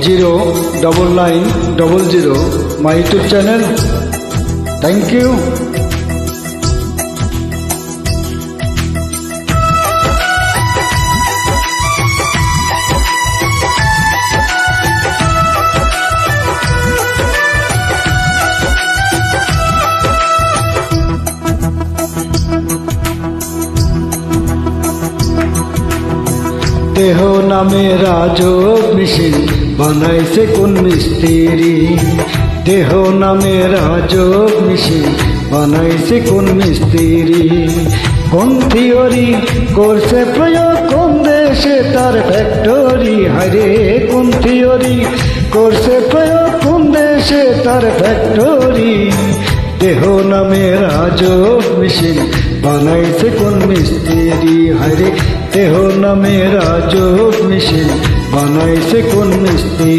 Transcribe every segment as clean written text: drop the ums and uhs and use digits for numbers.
809900 my YouTube channel. Thank you. देह नामे राजोग mission बनाइছে কোন মিস্ত্রি देह नामे राजोग मिशिन बनाइছে কোন মিস্ত্রি কোন থিওরি করছে প্রয়োগ কোন দেশে তার ফ্যাক্টরি হায়রে কোন থিওরি করছে প্রয়োগ কোন দেশে তার ফ্যাক্টরি देह नामे राजोग मिशिन बनाइছে কোন মিস্ত্রি হায়রে देह नामे राजोग मिशिन बनाइছে কোন মিস্ত্রি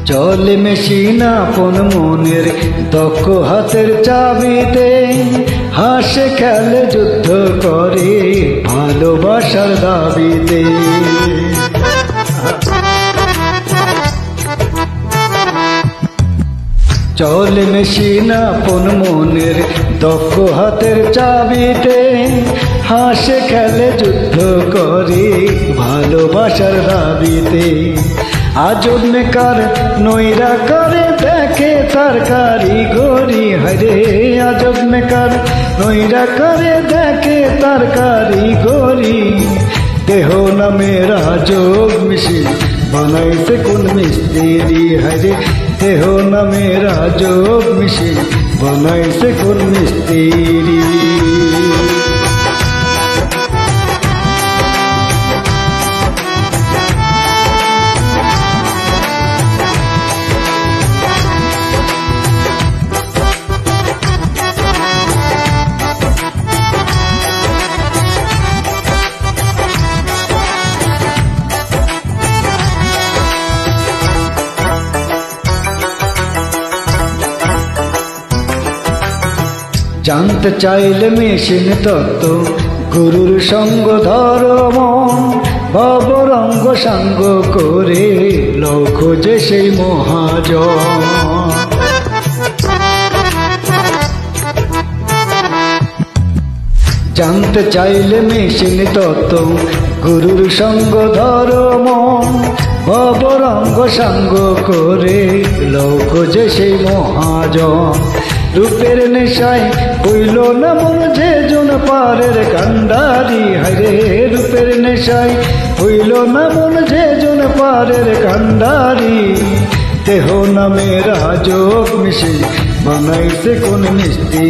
চলে মেশিন আপন মনের দক্ষ হাতের চাবিতে হাসে খেলে যুদ্ধ করে ভালোবাসার দাবিতে চলে মেশিন আপন মনের দক্ষ হাতের চাবিতে হাসে খেলে যুদ্ধ করে ভালোবাসার দাবিতে আজব মেকার নইরা করে দেখে তার কারিগরি হরে আজব মেকার নইরা করে দেখে তার কারিগরি দেহ নামে রাজোগ মিশিন বানাইছে কোন মিস্ত্রি হরে দেহ নামে রাজোগ মিশিন বানাইছে কোন মিস্ত্রি জানতে চাইলে মেশিন তত্ত্ব গুরুর সঙ্গ ধর্ম ভবরঙ্গ সাঙ্গ করে লও খোঁজে সেই মহাজন জানতে চাইলে মেশিন তত্ত্ব গুরুর সঙ্গ ধর্ম ভবরঙ্গ সাঙ্গ করে লও খোঁজে সেই মহাজন রূপের নেশায় হইল না মন যে জন পারের কান্ডারি হরে রূপের নেশায় হইল না মন যে জন পারের কান্ডারি দেহ নামে রাজোগ মিশিন বানাইছে কোন মিস্ত্রি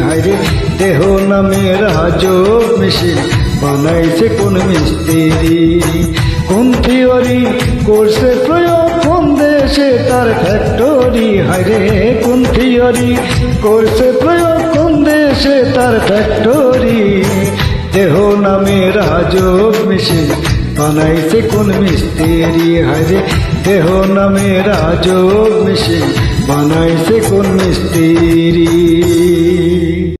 হরে দেহ নামে রাজোগ মিশিন বানাইছে কোন মিস্ত্রি কোন থিওরি করছে প্রয়োগ কোন দেশে তার ফ্যাক্টরি হরে কোন থিওরি করছে প্রয়োগ কোন দেশে তার ফ্যাক্টরি দেহ নামে রাজোগ মিশিন বানাইছে কোন মিস্ত্রি হরে দেহ নামে রাজোগ মিশিন বানাইছে কোন মিস্ত্রি